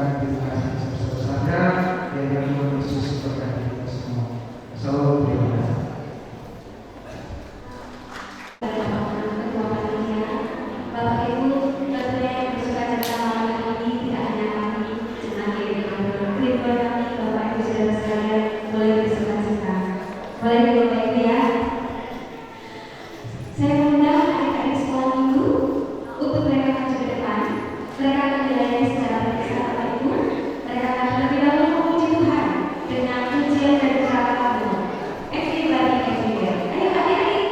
mengucapkan terima kasih sebesar-besarnya yang Tuhan Yesus berkati kita semua. Salam terima kasih. Bapak Ibu, tentunya yang bersuka cita malam ini tidak hanya kami, jemaat yang rinduan kami, Bapak Ibu saudara sekalian, boleh bersuka cita. Boleh Bapak Ibu ya. Saya mengundang adik-adik sekolah minggu untuk mereka maju ke depan. Mereka akan dilayani secara berkisah Bapak Ibu. Mereka akan terlebih dahulu memuji Tuhan dengan pujian dan ucapan Tuhan. Everybody, everywhere. Ayo adik-adik.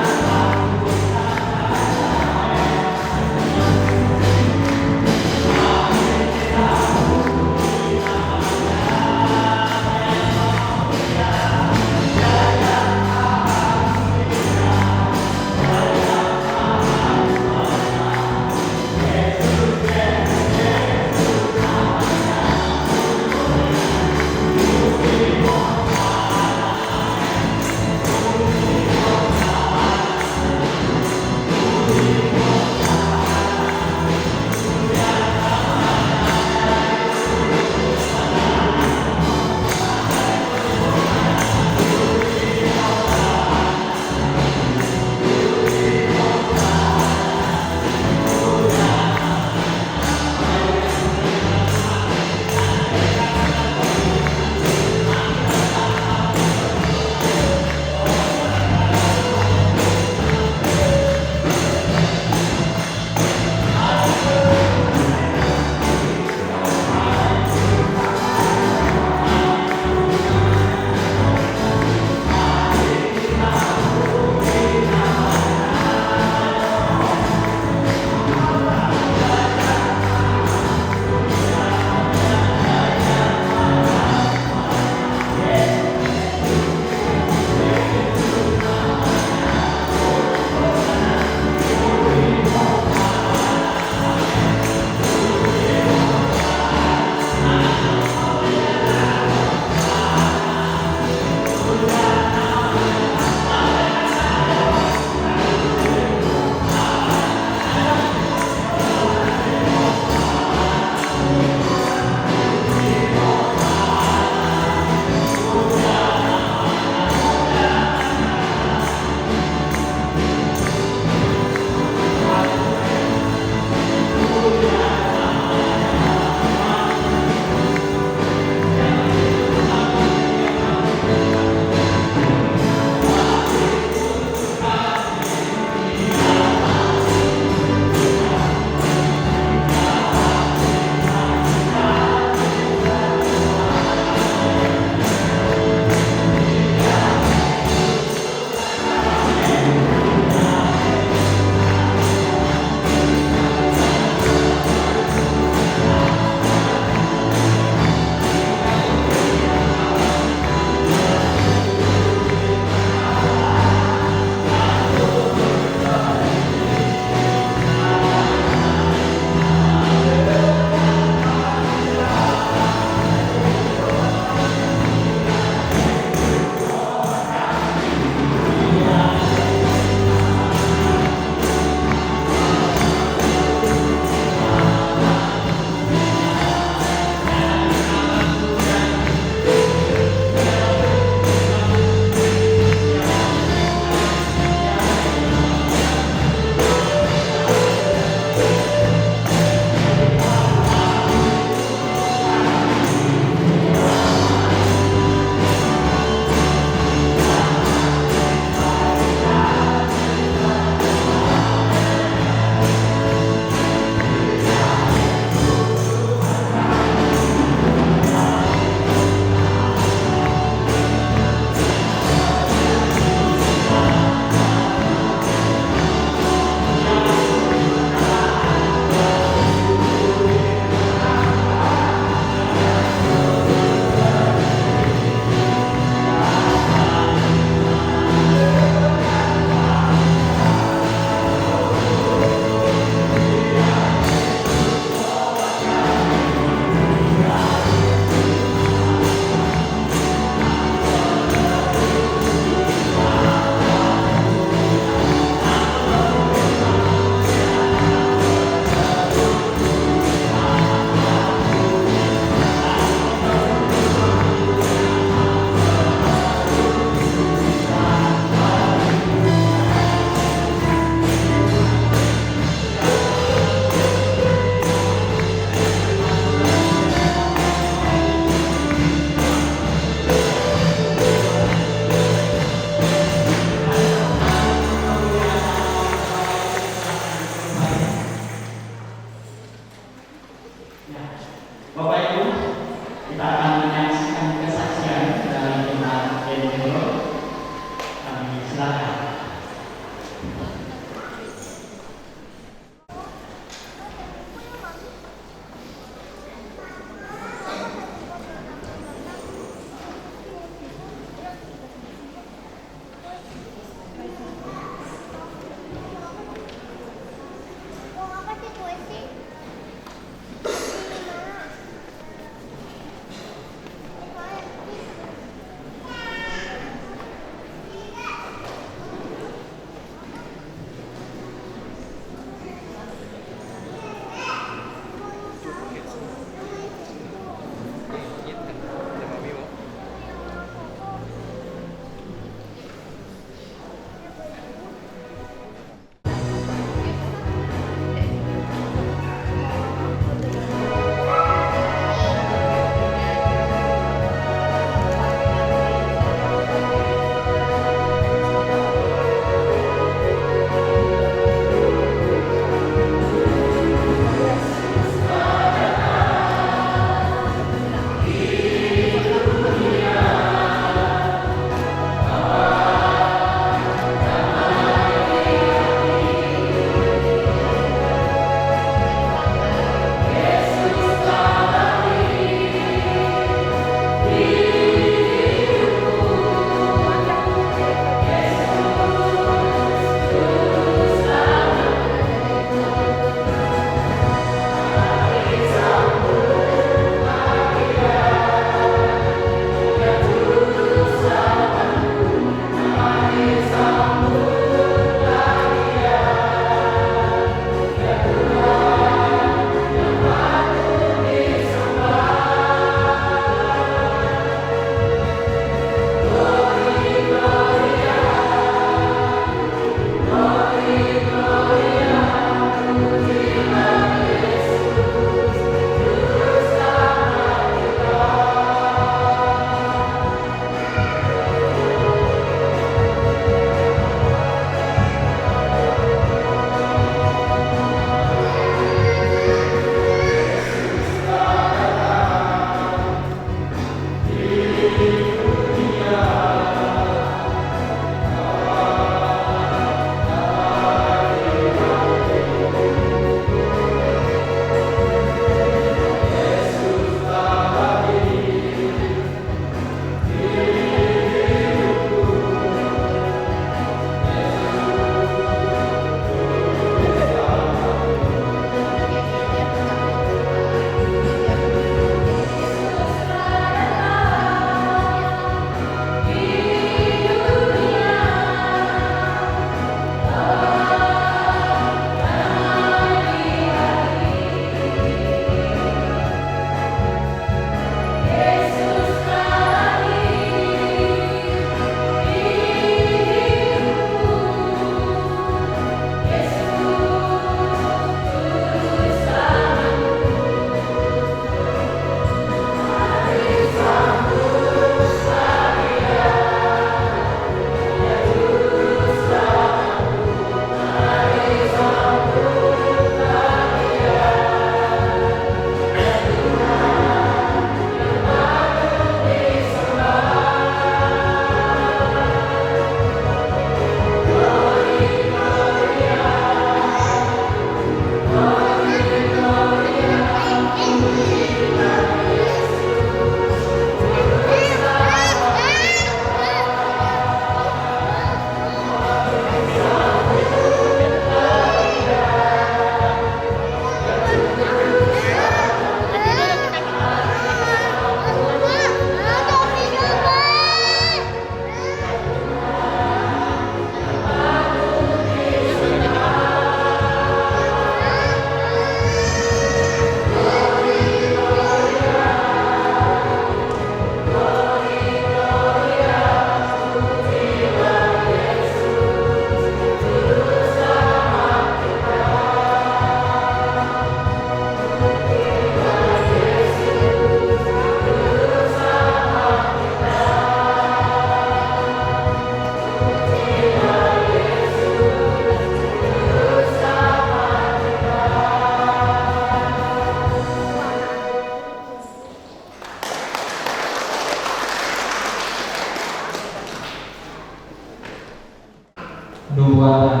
nubuatan.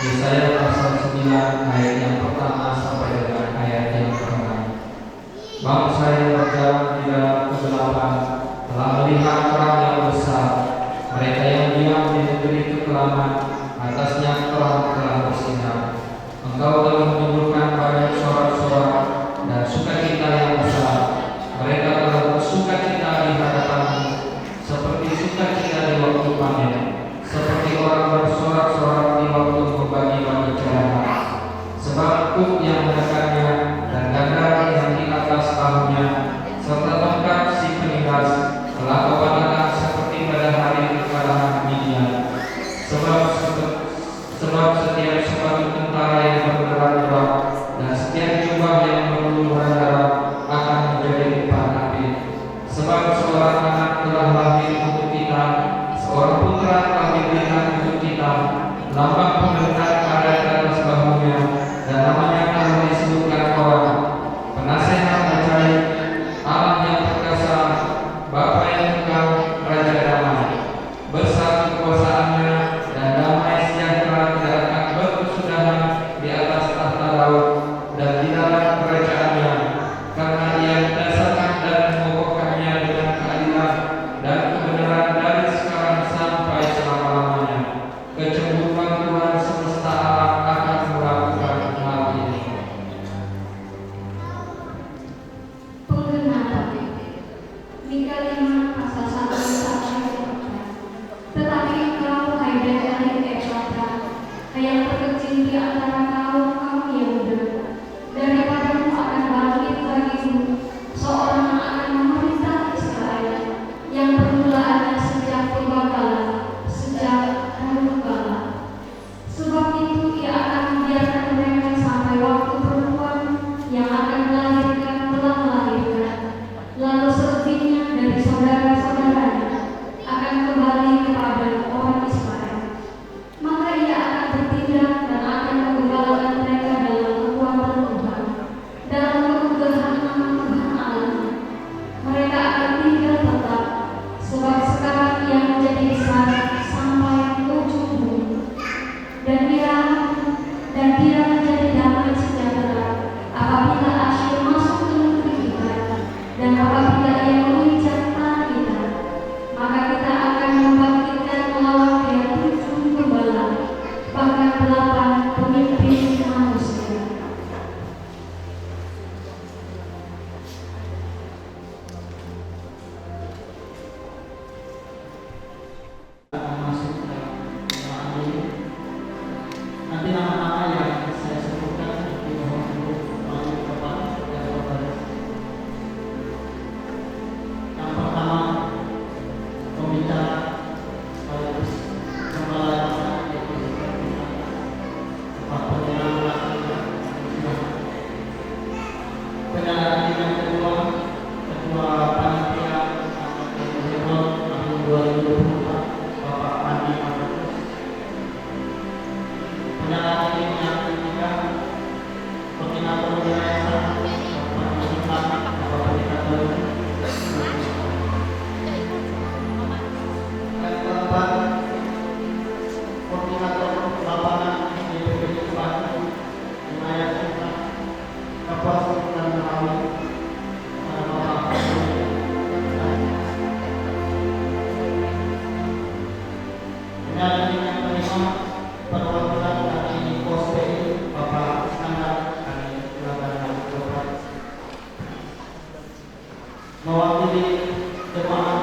Yesaya pasal 9 ayat yang pertama sampai dengan ayat yang ke-6. Bangsa yang berjalan di dalam kegelapan telah melihat terang yang besar. Mereka yang diam di negeri kekelaman, atasnya terang telah bersinar. Engkau telah menimbulkan banyak sorak-sorak dan sukacita yang besar. Mereka telah bersukacita di hadapanmu, seperti sukacita di waktu panen, seperti orang bersorak-sorak di waktu membagi-bagi jarahan. Sebab kuk yang menekannya dan gandar yang di atas tahunya, serta tongkat si penindas telah kepanakan seperti pada hari kekalahan Midian. Sebab setiap sepatu tentara yang berderap-derap dan setiap jubah yang berlumuran darah akan menjadi upah api. Sebab seorang anak telah lahir untuk kita, seorang putra telah diberikan untuk kita. Lambang pemerintahan ada di atas bahunya, dan namanya telah disebutkan orang Penasehat Ajaib, Allah yang perkasa, Bapa yang kekal, Raja damai. Besar kekuasaannya dan damai sejahtera tidak akan berkesudahan di atas tahta Daud dan di dalam kerajaannya, karena Ia mendasarkan dan mengokohkannya dengan keadilan dan kebenaran dari sekarang sampai selama-lamanya. Kecemburuan Tuhan semesta alam akan melakukan hal ini. Pengenalan Mika 5 pasal 1 sampai 4. Tetapi engkau, hai dari Efrata, yang terkecil di antara kaum Yehuda, daripadamu akan bangkit bagimu seorang yang akan memerintah Israel, yang permulaannya sejak purbakala, sejak dahulu kala. Sebab itu ia akan membiarkan mereka sampai waktu perempuan yang akan melahirkan telah melahirkan, lalu selebihnya dari saudara-saudaranya akan kembali kepada orang Israel. Maka ia akan bertindak dan akan menggembalakan mereka dalam kekuatan Tuhan, dalam kemegahan nama Tuhan Allahnya. Mereka akan tinggal tetap, sebab sekarang ia menjadi besar sampai ke ujung bumi. Dan dia menjadi damai sejahtera apabila Asyur masuk ke negeri kita, dan apabila ia menginjak tanah kita. Maka kita akan membangkitkan melawan dia 7 gembala, bahkan 8 pemimpin manusia. Masuk ke dalam pembacaan ini. Nanti nama-nama yang saya sebutkan dimohon untuk maju ke depan dan berbaris. Yang pertama, pembicara sekaligus kepala desa yaitu Bapak Pendeta Pendeta yang kedua, Ketua Panitia Nasional tahun 2024 Bapak Andi Markus. Penyalaan ini yang ketiga, Koordinator Wilayah Bapak Musiman Bapak Pendeta Baru. Yang keempat, Koordinator Lapangan DPD Bandung Wilayah Sultan Kabupaten Sultan Merawi pada Bapak penyalaan ini yang kelima, perwakilan dari POSPI Bapak Iskandar dari Surabaya Jawa Barat. Mewakili jemaat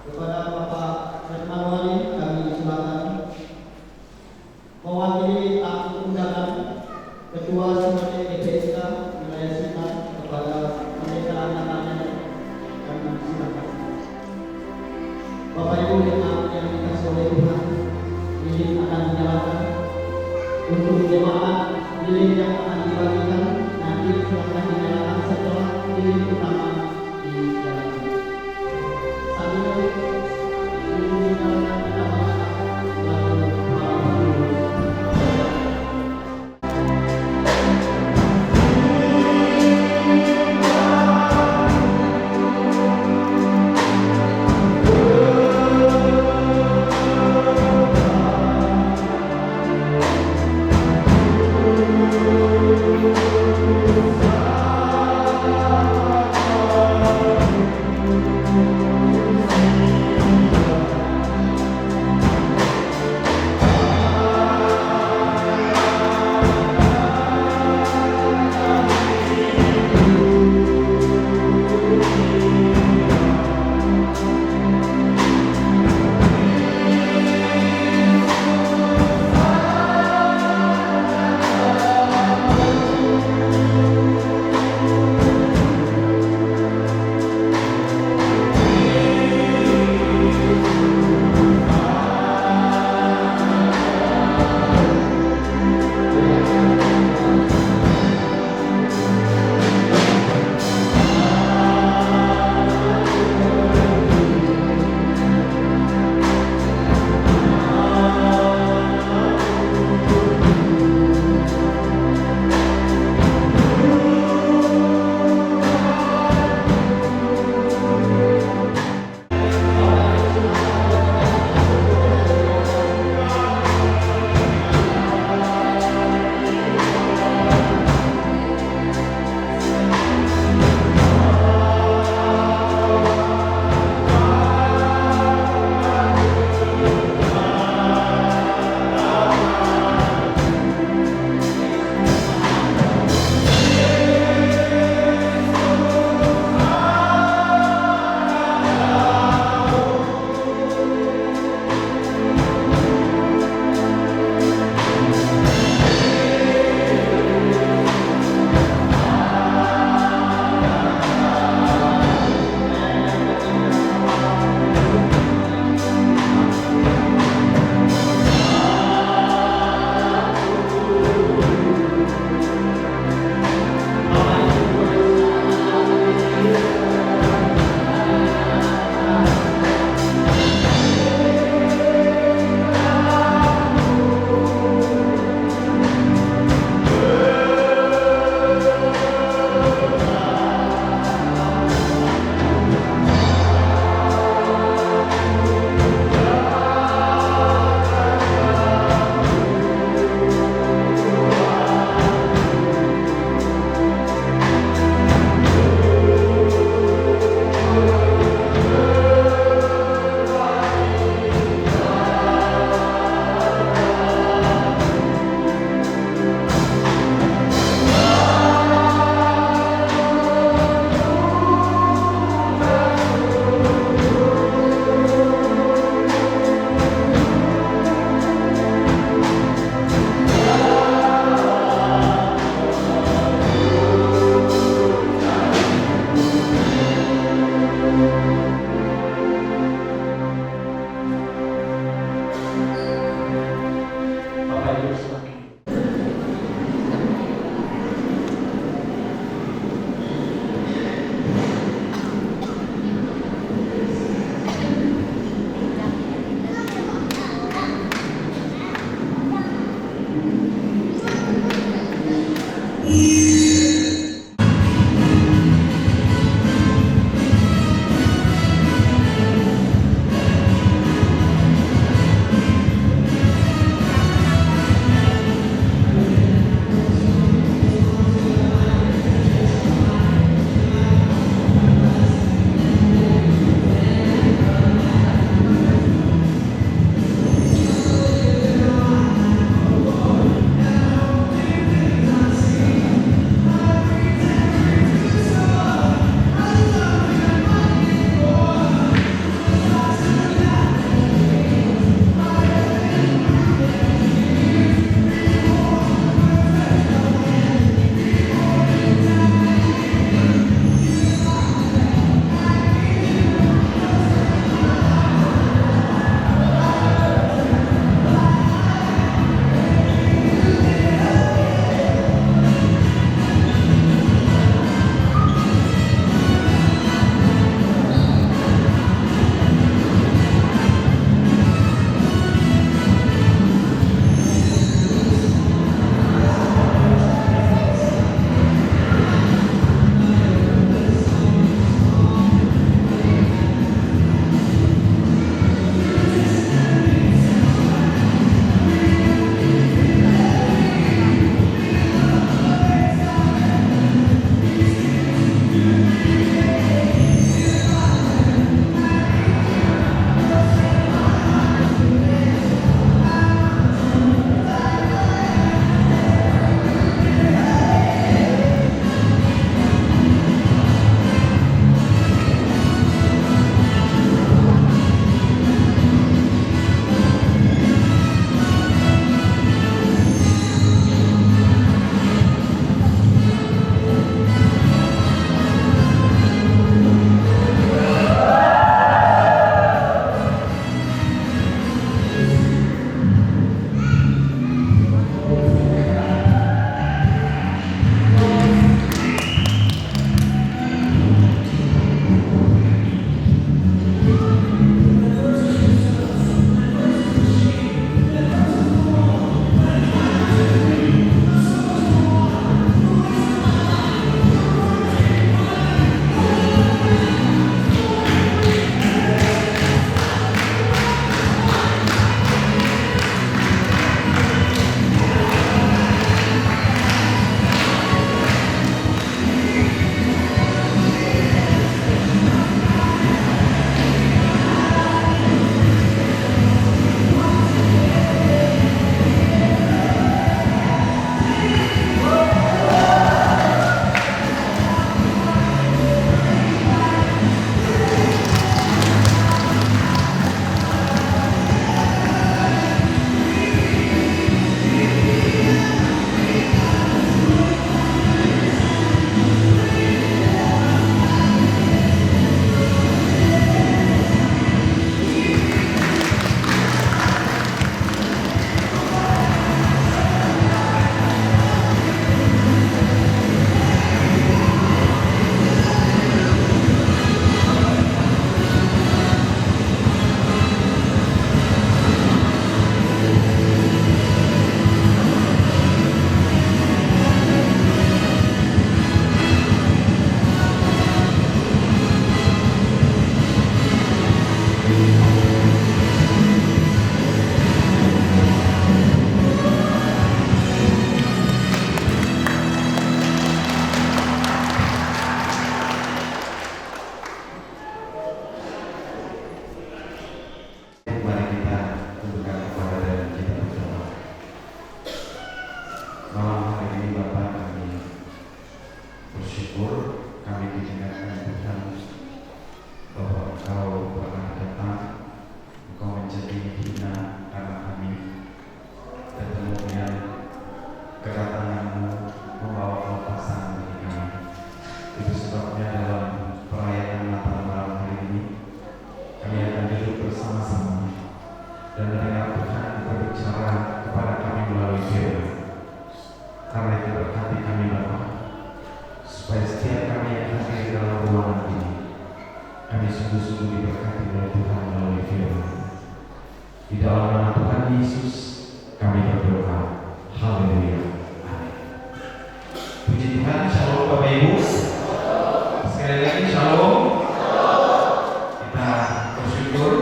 kepada Bapak Retman Wali kami silakan. Mewakili tamu undangan Ketua Sinode EPSK Wilayah Sinar kepada Pendeta Natanya kami silakan. Bapak Ibu yang dikasih oleh Tuhan, lilin akan dinyalakan. Untuk jemaat, lilin yang akan dibagikan nanti akan dinyalakan setelah lilin utama dinyalakan. Sambil lilin dinyalakan, kita mengangkat lagu Malam Kami sungguh-sungguh diberkati oleh Tuhan melalui firman. Di dalam nama Tuhan Yesus kami berdoa. Haleluya. Amin. Puji Tuhan. Shalom Bapak Ibu. Sekali lagi shalom. Kita bersyukur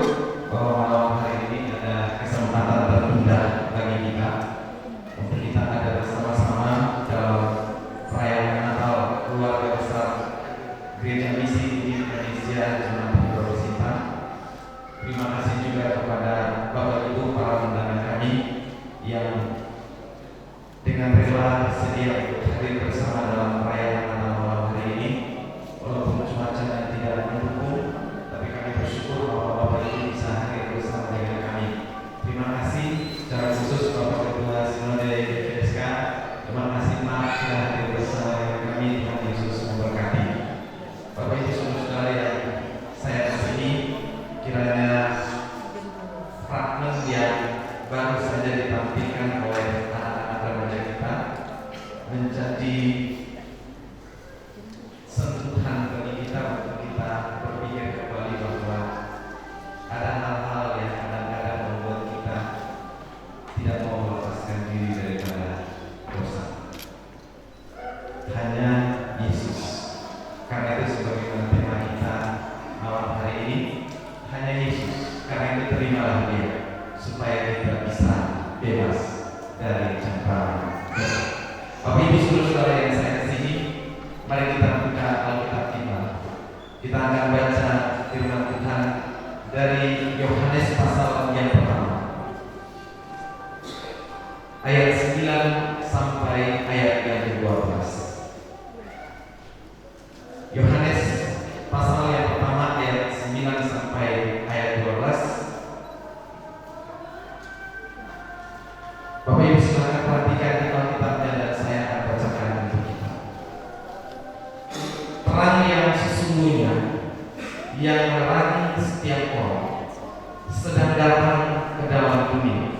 bahwa malam hari ini ada kesempatan terindah bagi kita untuk kita ada bersama-sama dalam perayaan Natal keluarga besar Gereja Misi di Indonesia Jemaat Hidro Sinta. Terima kasih juga kepada Bapak Ibu para undangan kami yang dengan rela bersedia hadir bersama dalam perayaan Natal malam hari ini. Walaupun cuacanya tidak mendukung, tapi kami bersyukur bahwa Bapak Ibu bisa hadir bersama dengan kami. Terima kasih secara khusus Bapak Ketua Sinode GPSK. Terima kasih Pak sudah hadir bersama dengan kami. Tuhan Yesus memberkati. Bapak Ibu saudara yang saya kesini, kiranya fragmen yang baru saja ditampilkan oleh anak-anak remaja kita menjadi sentuhan bagi kita untuk kita berpikir kembali bahwa ada hal-hal yang kadang-kadang membuat kita tidak mau melepaskan diri daripada dosa. Hanya Yesus. Karena itu sebagaimana tema kita malam hari ini, hanya Yesus. Karena itu terimalah Dia supaya kita bisa bebas dari cengkraman dosa. Bapak Ibu saudara yang saya kasihi, mari kita buka Alkitab kita. Kita akan baca firman Tuhan dari Yohanes pasal yang pertama, ayat 9 sampai ayat yang ke-12. Yohanes pasal yang pertama ayat 9 sampai ayat 12. Bapak Ibu silakan perhatikan di Alkitabnya dan saya akan bacakan untuk kita. Terang yang sesungguhnya yang menerangi setiap orang sedang datang ke dalam dunia.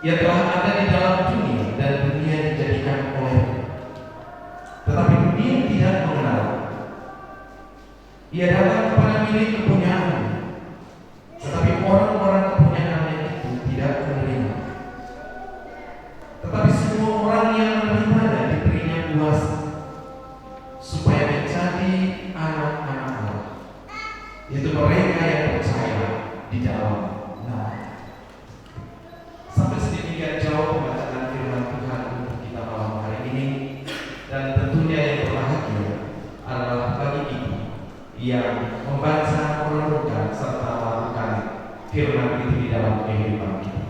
Ia telah ada di dalam dunia dan dunia dijadikan olehnya, tetapi dunia tidak mengenal. Ia datang kepada milik kepunyaannya, tetapi orang-orang kepunyaannya itu tidak menerima. Tetapi semua orang yang menerimanya diberinya kuasa supaya menjadi anak-anak Allah, yaitu mereka yang percaya di dalam nama. Sampai sedemikian jauh pembacaan firman Tuhan untuk kita malam hari ini. Dan tentunya yang berbahagia adalah bagi kita yang membaca, merenungkan, serta melakukan firman itu di dalam kehidupan kita.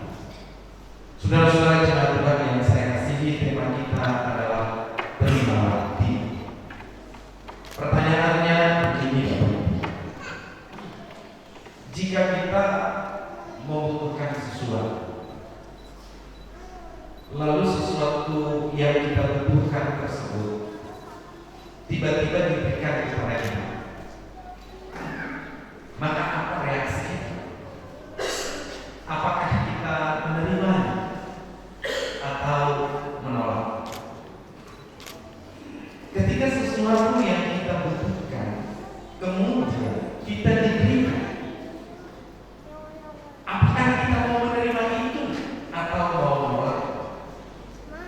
Saudara-saudara jemaat Tuhan yang saya kasihi, tema kita adalah terimalah Dia. Pertanyaannya begini, jika kita membutuhkan sesuatu, lalu sesuatu yang kita butuhkan tersebut tiba-tiba diberikan kepada kita, maka apa reaksi kita? Apakah kita menerima atau menolak? Ketika sesuatu yang kita butuhkan kemudian kita diberikan, apakah kita mau menerima itu atau mau menolak?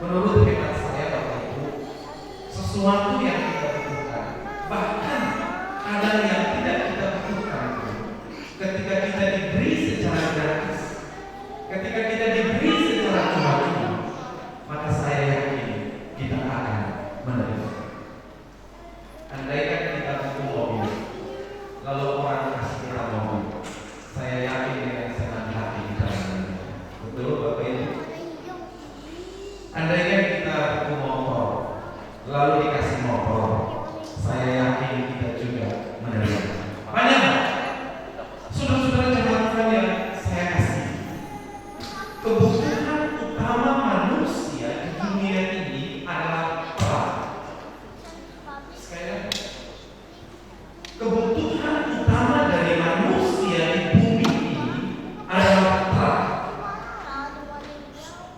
Menurut hemat saya Bapak Ibu, sesuatu yang kita butuhkan, bahkan ada yang tidak kita butuhkan, ketika kita diberi secara gratis, ketika kita diberi secara cuma-cuma, maka saya yakin kita akan menerima. Andaikan kita butuh mobil, lalu orang kasih kita mobil, saya yakin dengan senang hati kita menerima. Betul Bapak Ibu? Andaikan kita butuh motor, lalu dikasih motor, saya yakin kita juga menerima. Makanya, saudara-saudara jemaat Tuhan yang saya kasih, kebutuhan utama manusia di dunia ini adalah perang. Sekali lagi, kebutuhan utama dari manusia di bumi ini adalah perang.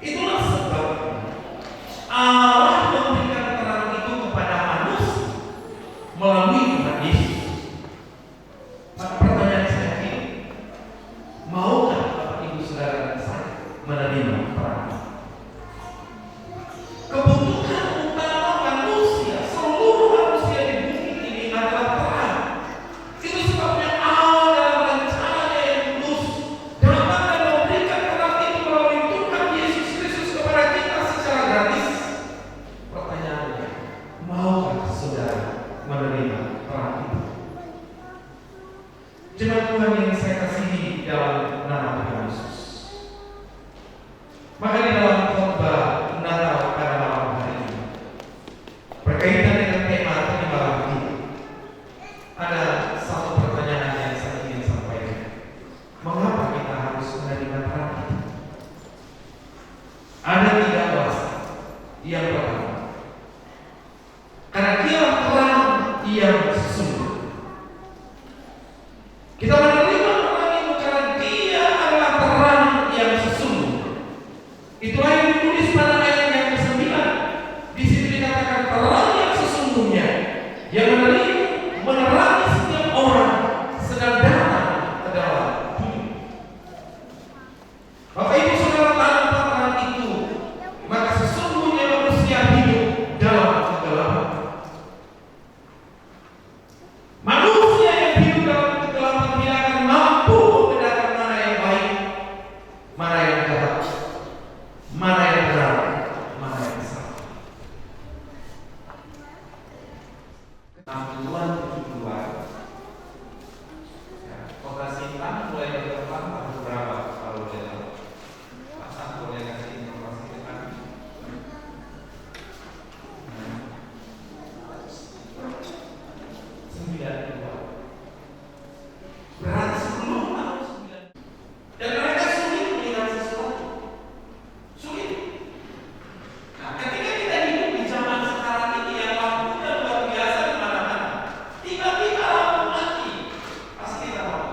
Itulah sebabnya Allah memberikan terang itu kepada manusia melalui Tuhan Yesus. Jemaat Tuhan yang saya kasihi dalam nama Tuhan Yesus. Maka di dalam khotbah Natal pada malam hari ini, berkaitan dengan tema terima kasih, ada satu pertanyaan yang saya ingin sampaikan. Mengapa kita harus menerima terang itu? Ada 3 alasan. Yang pertama, karena dialah terang yang sesungguhnya. Kita menerima terang itu karena Dia adalah terang yang sesungguhnya. Itulah yang ditulis pada ayat yang ke-9. Di situ dikatakan terang yang sesungguhnya yang menerangi setiap orang sedang datang ke dalam dunia. Bapak Ibu Saudara, tanpa terang itu maka sesungguhnya manusia hidup dalam kegelapan. Manusia yang hidup dalam kegelapan tidak akan mampu membedakan mana yang baik, mana yang jahat, mana yang benar, mana yang salah. 60-an, 70-an, ya, Kota Sintang mulai berkembang tahun berapa kalau boleh tahu? Pak Sam boleh kasih informasi ke kami? Berarti sebelum tahun 9. Dan mereka sulit melihat sesuatu. Sulit. Nah, ketika kita hidup di zaman sekarang ini yang lampunya luar biasa di mana-mana, tiba-tiba lampu mati, pasti kita tahu.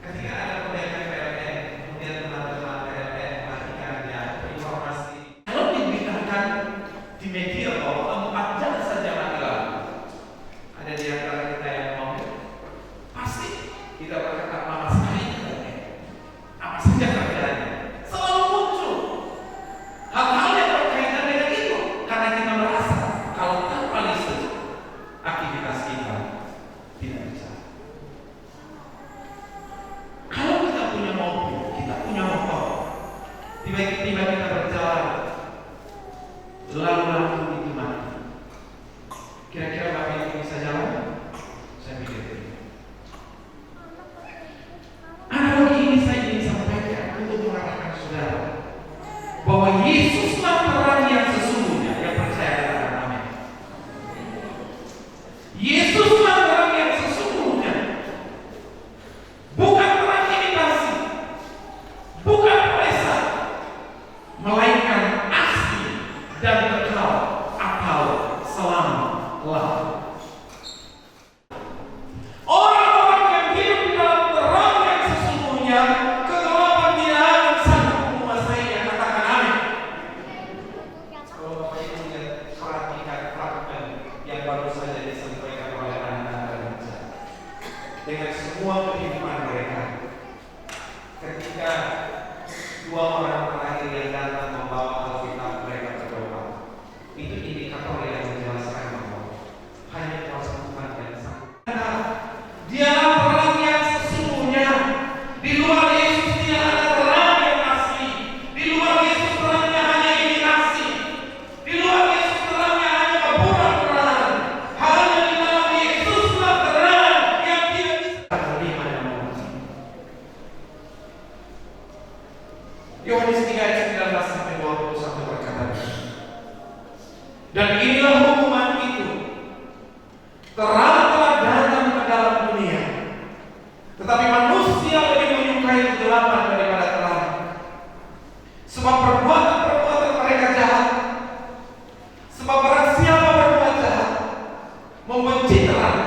Ketika ada proyek PLN, kemudian teman-teman PLN matikan ya informasi. Kalau diberitakan di media bahwa 4 jam saja mati lampu, ada di antara kita yang ngomong, pasti kita berkata lama sekali apa saja kerjanya. Selalu muncul hal-hal yang berkaitan dengan itu karena kita merasa kalau tanpa listrik aktivitas kita tidak bisa. Kalau kita punya mobil, kita punya motor, tiba-tiba kita berjalan lalu lampu itu mati, kira-kira Bapak Ibu bisa jalan? Saya pikir tidak. Analogi ini saya ingin sampaikan untuk mengatakan saudara bahwa Yesuslah terang yang sesungguhnya. Yang percaya katakan amin. Yesuslah terang yang sesungguhnya, bukan terang imitasi, bukan pleset, melainkan asli dan kekal atau selama-lamanya. Orang-orang yang hidup di dalam terang yang sesungguhnya, kegelapan tidak akan sanggup menguasainya. Katakan amin. Kalau Bapak Ibu lihat perhatikan fragmen yang baru saja disampaikan oleh anak-anak remaja dengan semua kehidupan mereka, ketika 2 orang terakhir yang datang membawa Alkitab mereka berdoa, itu indikator yang menjelaskan bahwa hanya kuasa Tuhan yang sanggup. Dialah terang yang sesungguhnya. Di luar Yesus tidak ada terang yang asli. Di luar Yesus terangnya hanya imitasi. Di luar Yesus terangnya hanya pura-puraan. Hanya di dalam Yesuslah terang yang tidak bisa terima dan mengerti. Yohanes 3 ayat 19 sampai 21 berkata, dan inilah hukuman itu, terang telah datang ke dalam dunia, tetapi manusia lebih menyukai kegelapan daripada terang, sebab perbuatan-perbuatan mereka jahat. Sebab barang siapa berbuat jahat, membenci terang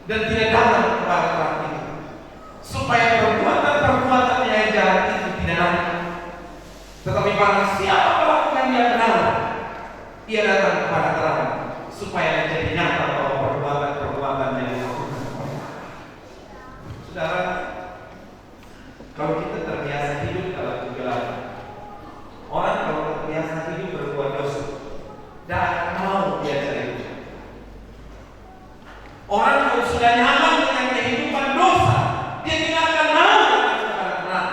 dan tidak datang kepada terang itu, supaya perbuatan-perbuatan yang jahat itu tidak datang. Tetapi barang siapa melakukan yang benar, ia datang kepada terang, supaya menjadi nyata bahwa perbuatan-perbuatan yang dilakukan. Saudara, kalau kita terbiasa hidup dalam kegelapan, orang kalau terbiasa hidup berbuat dosa, tidak akan mau dia cari Tuhan. Orang kalau sudah nyaman dengan kehidupan dosa, dia tidak akan mau datang kepada terang.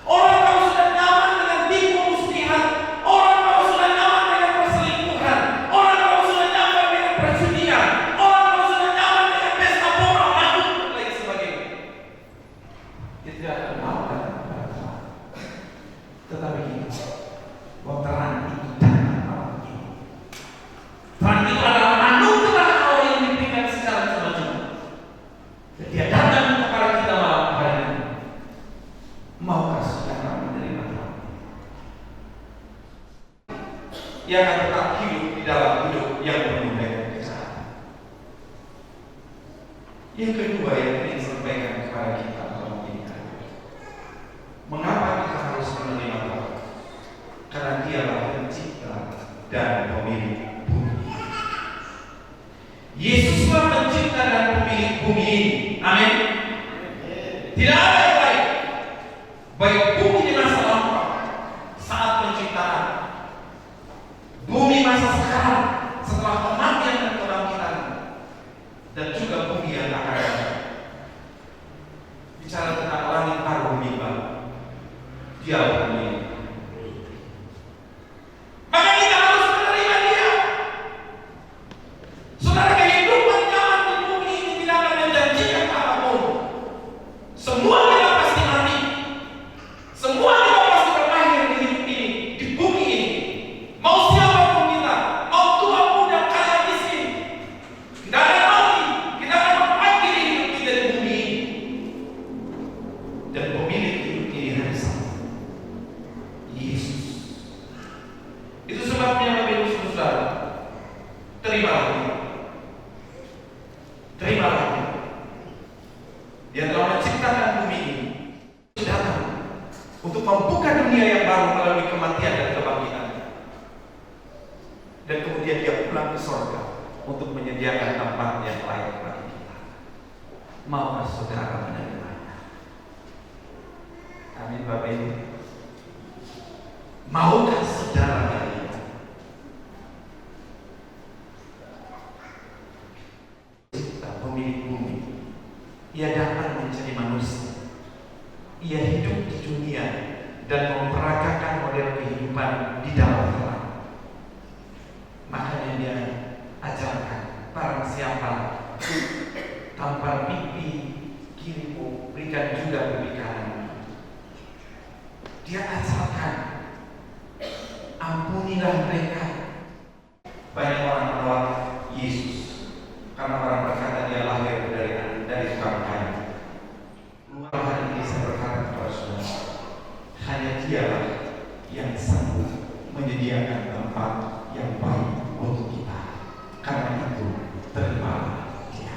Orang kalau sudah nyaman dengan tipu muslihat, orang kalau sudah nyaman dengan perselingkuhan, orang kalau sudah nyaman dengan perjudian, orang kalau sudah nyaman dengan pesta pora, mabuk, Yang kedua yang ingin sampaikan kepada kita malam ini, mengapa kita harus menerima Tuhan? Karena Dialah pencipta dan pemilik bumi. Yesuslah pencipta dan pemilik bumi ini. Amin. Tidak ada yang lain. Baik bumi di masa lampau saat penciptaan, bumi masa sekarang setelah kematian dan kebangkitan, dan juga bumi yang akan datang. Bicara tentang langit baru, bumi baru, Dialah pemilik. Maka kita harus menerima Dia. Saudara, kehidupan zaman di bumi ini tidak akan menjanjikan apapun. Semua kita pasti mati. Semua kita pasti berakhir di hidup ini, di bumi ini. Mau siapapun kita, mau tua muda kaya miskin, kita akan mati. Kita akan mengakhiri hidup kita di bumi ini. Dan pemilik hidup ini hanya satu, Yesus. Itu sebabnya Bapak Ibu Saudara, terimalah Dia. Terimalah Dia. Dia telah menciptakan bumi ini, datang untuk membuka dunia yang baru melalui kematian dan kebangkitan. Dan kemudian Dia pulang ke surga untuk menyediakan tempat yang layak bagi kita. Maukah saudara menerimanya? Amin Bapak Ibu. Maukah saudara menerimanya? Pemilik bumi, Ia datang menjadi manusia. Ia hidup di dunia dan memperagakan model kehidupan di dalam terang. Makanya Dia ajarkan, barang siapa tampar pipi kirimu, berikan juga pipi kanan. Dia ajarkan, ampunilah mereka. Banyak orang menolak Yesus karena orang berkata Dia lahir dari tukang kayu. Hari ini saya berkata kepada saudara, hanya Dialah yang sanggup menyediakan tempat yang baik untuk kita. Karena itu, terimalah Dia.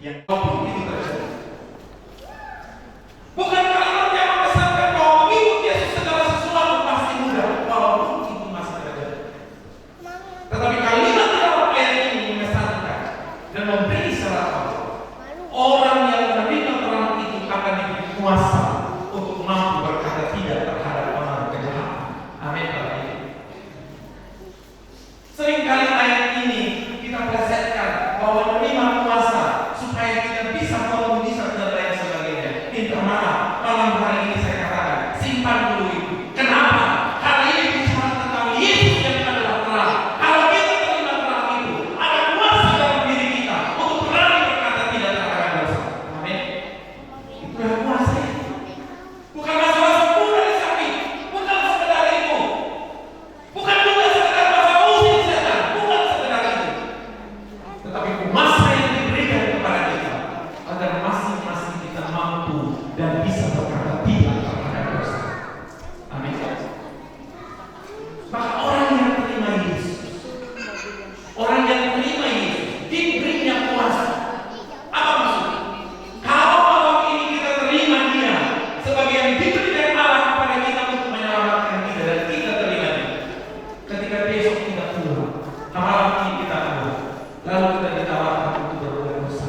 Yang apapun itu terjadi, bukan kalimat yang mengesankan bahwa mengikut Yesus segala sesuatu pasti mudah, walaupun itu masih terjadi. Tetapi kalimat dalam ayat ini mengesankan dan memberi syarat awal. Orang yang menerima terang itu akan diberi kuasa untuk mampu berkata tidak terhadap orang kejahatan. Amin. Seringkali ayat ini kita plesetkan bahwa menerima kuasa supaya kita bisa memenuhi dan lain sebagainya. Minta maaf, malam hari ini saya katakan simpan dulu itu. Kenapa? Karena ini bicara tentang Yesus yang adalah terang. Kalau kita terima terang itu, ada kuasa dalam diri kita untuk berani berkata tidak terhadap dosa. Amin. Itulah kuasa. Bukan masalah sempurna di samping, bukan sekedar itu, bukan juga sekedar masalah usin setan, bukan sekedar itu, tetapi kuasa yang diberikan kepada kita agar masing-masing kita mampu dan bisa berkata tidak terhadap dosa. Amin. Maka orang yang terima Yesus, orang yang terima Yesus diberinya kuasa. Apa maksudnya? Kalau malam ini kita terima Dia sebagai yang diberikan Allah kepada kita untuk menyelamatkan kita dan kita terima Dia, ketika besok kita pulang, malam ini kita pulang, lalu kita ditawarkan untuk berbuat dosa,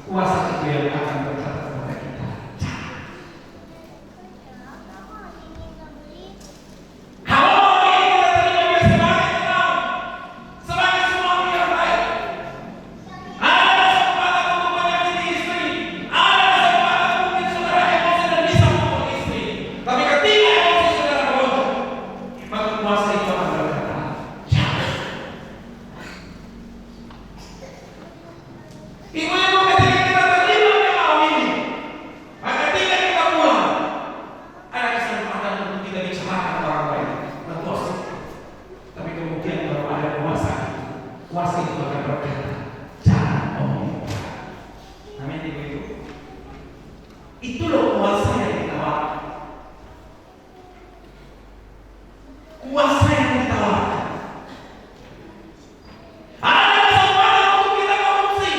kuasa itu yang akan berkata kepada kita, kalau malam ini kita terima Dia sebagai terang, sebagai suami yang baik, ada kesempatan untuk menyakiti istri, ada kesempatan mungkin saudara emosi dan bisa memukul istri. Tapi ketika emosi saudara melonjak, maka kuasa itu akan berkata, jangan. Ibu-ibu, ketika kita terima Dia malam ini, maka ketika kita pulang, ada kesempatan untuk kita bicarakan orang lain, bergosip. Tapi kemudian kalau ada kuasa itu akan berkata, jangan omongin orang. Amin, ibu-ibu. Itu loh kuasa yang ditawarkan. Kuasa yang ditawarkan. Ada kesempatan untuk kita korupsi,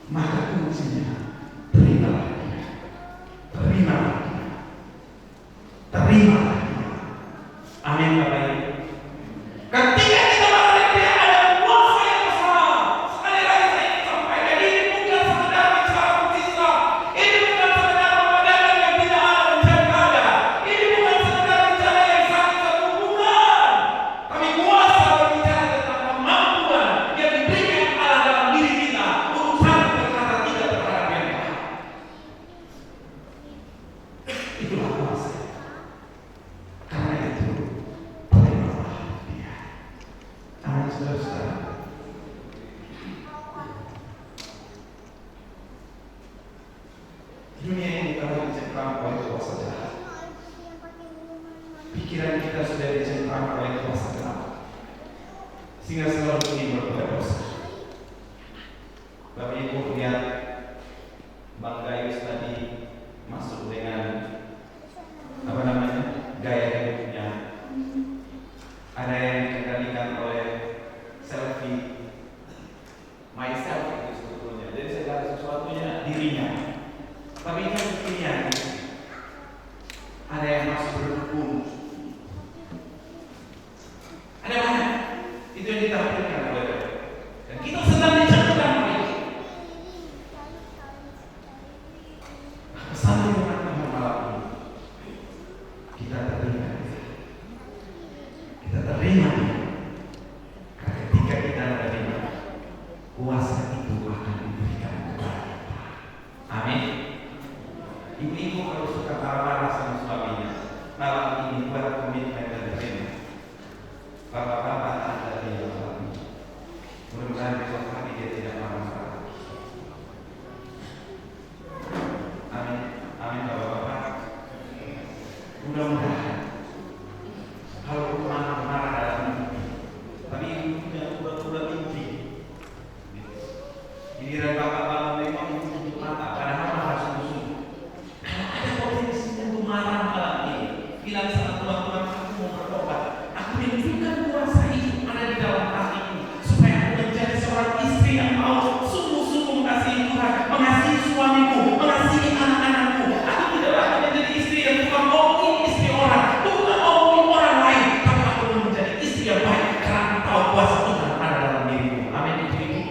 maka kuncinya terimalah dia, terimalah dia, terimalah dia. Amin Bapak Ibu. Ketika kita mengalami dia ada kuasa yang besar. Sekali lagi saya ingin sampaikan, ini bukan sekedar bicara mukjizat, ini bukan sekedar pemandangan yang tidak ada menjadi ada, ini bukan sekedar bicara yang sakit sembuh, bukan. Tapi kuasa berbicara tentang kemampuan yang diberikan Allah dalam diri kita untuk satu berkata tidak terhadap yang lain. Itulah kuasa. Karena itu terimalah dia. Amin saudara-saudara. Dunia ini telah dicengkram oleh kuasa jahat. Pikiran kita sudah dicengkram oleh kuasa gelap, sehingga selalu ingin berbuat dosa. Bapak Ibu lihat Bang Gayus tadi masuk dengan gaya hidupnya. Ada yang dikendalikan oleh selfie, myself itu sebetulnya. Jadi segala sesuatunya dirinya. Tapi ini kekinian. Ada yang masih berdukung. Ada banyak. Itu yang ditampilkan oleh mereka. Dan kita sedang dicengkram oleh itu. Pesan dengan Tuhan malam ini, kita terima dia. Kita terima dia. Karena ketika kita menerima, kuasa itu akan diberikan kepada kita. Amin. Ibu-ibu kalau suka marah-marah sama suaminya, malam ini buat komitmen dan terima. Bapak-bapak ada di dalam ini. Mudah-mudahan besok hari dia tidak marah-marah. Amin. Amin bapak-bapak. Mudah-mudahan kalau marah-marah dalam mimpi, tapi ibunya pura-pura mimpi. Giliran bapak bangun memang tutup mata, padahal marah sungguh-sungguh. Kalau ada potensi untuk marah malam ini, bilang sama Tuhan, aku mau bertobat. Aku rindukan kuasa itu ada di dalam hati ini, supaya aku menjadi seorang istri yang mau sungguh-sungguh mengasihi Tuhan, mengasihi suamiku, mengasihi anak-anakku. Aku tidak lagi menjadi istri yang bukan ngomongin istri orang, bukan ngomongin orang lain, tapi aku mau menjadi istri yang baik karena aku tahu kuasa Tuhan ada dalam diriku. Amin. Ibu-ibu.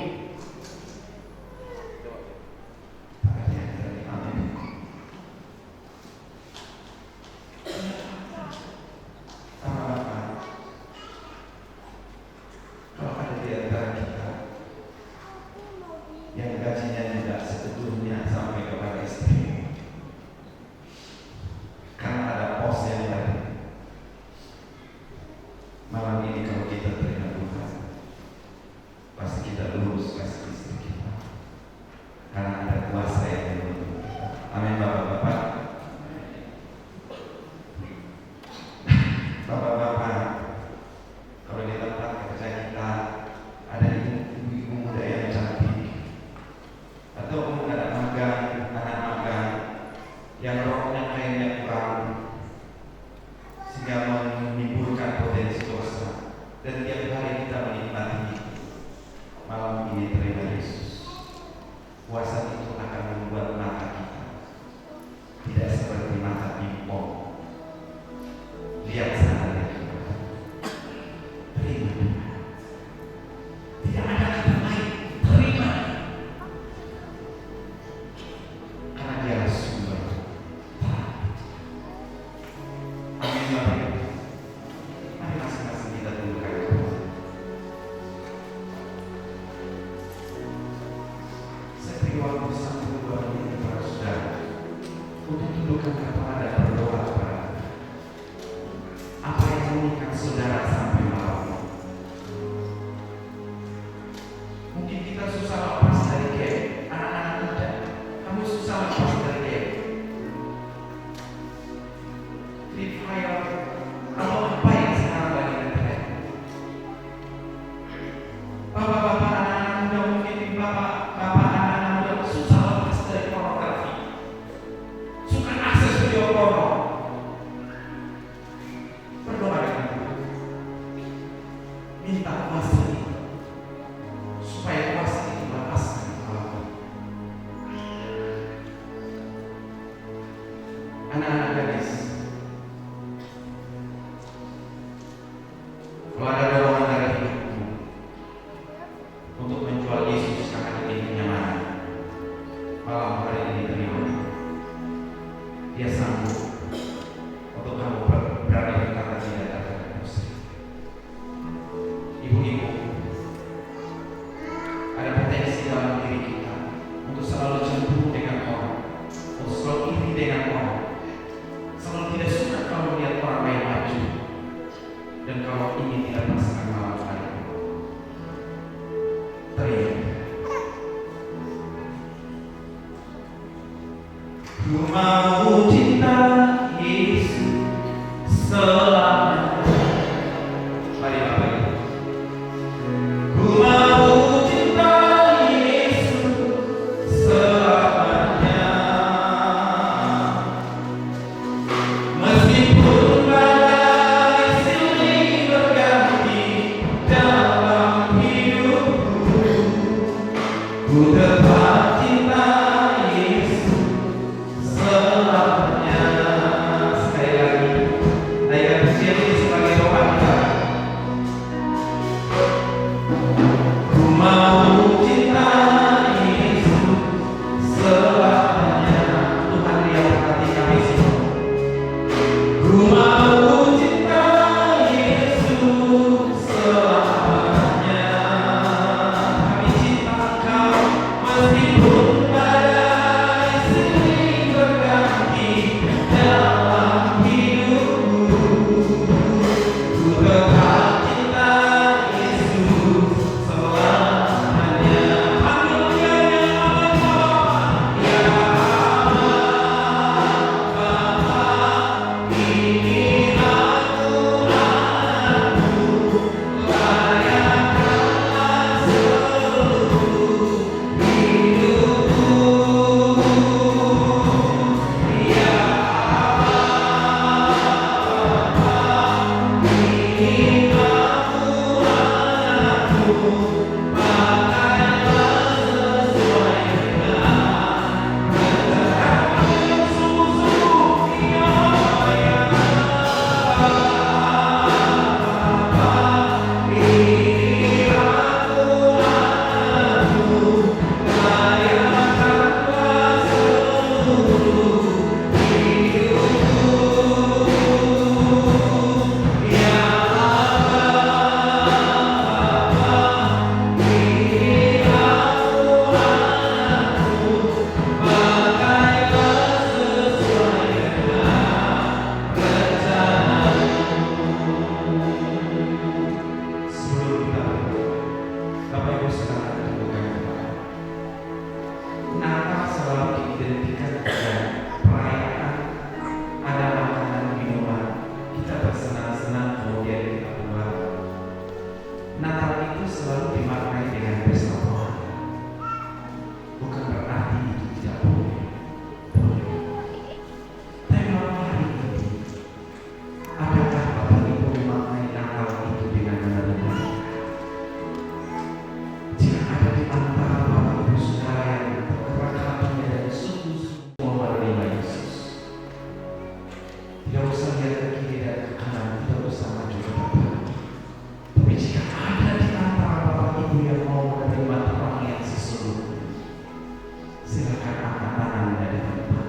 Amin. Bapak-bapak, kalau ada di antara kita yang gajinya tidak sepenuhnya sampai kepada istri, karena ada pos yang lain, malam ini kalau kita terima Tuhan, pasti kita lurus kasih istri kita, karena ada kuasa yang menuntun kita. Amin bapak-bapak. Bapak-bapak, kalau di tempat kerja kita ada ibu-ibu muda yang cantik, atau anak magang yang roknya kayaknya kurang, sehingga menimbulkan potensi dosa, dan tiap hari kita menikmati malam ini terima Yesus. Kuasa itu akan membuat mata kita tidak seperti mata pimpong. Lihat sana, lihat kemana. Terima Tuhan. Tidak ada kata lain. Terima. Karena dia sumber terang. Amin Bapak Ibu. Mari masing-masing kita tundukkan kepala. Saya beri waktu 1-2 menit kepada saudara untuk tundukkan kepala dan berdoa kepada Tuhan. Apa yang mengikat saudara sampai malam ini? Mungkin kita susah lepas dari game. Anak-anak muda, kamu susah lepas dari game. Free Fire atau apa yang sekarang lagi ngetren? Bapak-bapak anak-anak muda, mungkin bapak anak-anak muda susah lepas dari pornografi, suka akses video porno. Berdoa dengan Tuhan, minta kuasa itu, supaya kuasa itu untuk menjual Yesus karena ingin kenyamanan. Malam hari ini terima. Dia sanggup untuk kamu berani berkata tidak terhadap musrik. Ibu-ibu, ada potensi dalam diri kita untuk selalu cemburu dengan orang, untuk selalu iri dengan orang, selalu tidak suka kalau melihat orang lain maju, dan kalau ingin tidak merasakan malam hari ini. Teriak. Ku mau cinta Yesus selamanya. Mari Bapak Ibu. Ku mau cinta Yesus selamanya. Meskipun badai silih berganti dalam hidupku, ku tetap cinta Yesus selamanya. Sekali lagi, naikkan pujian ini sebagai doa kita. Ku mau cinta Yesus selamanya. Tuhan dia berkati kami semua. Ku mau cinta Yesus selamanya. Kami cinta Kau meskipun badai silih berganti dalam hidupku. Ku tetap cinta Yesus selamanya. Panggil Dia yang Bapa, ya Bapa, ini aku anakmu, layakkanlah seluruh hidupku. Ya Bapa, ini aku anakmu, pakailah sesuai dengan rencanamu yang sungguh-sungguh. Ya Bapa, ini aku anakmu, layakkanlah seluruh hidupku. Ya Bapa, ini aku anakmu, pakailah sesuai dengan rencanamu. Sebelum kita Bapak Ibu sekarang temukan kembali. Natal selalu diidentikan dengan perayaan, ada makanan minuman, kita bersenang-senang kemudian kita keluar. Natal itu selalu dimaknai dengan pesta rohani. Bukan berarti itu tidak boleh. Tapi malam hari ini, adakah Bapak Ibu memaknai Natal itu dengan menerima? Jika ada di antara Bapak Ibu saudara yang tergerak hatinya dan sungguh-sungguh mau menerima Yesus, tidak usah lihat ke kiri dan ke kanan, tidak usah maju ke depan. Tapi jika ada di antara Bapak Ibu yang mau menerima terang yang sesungguhnya, silakan angkat tangannya di depan.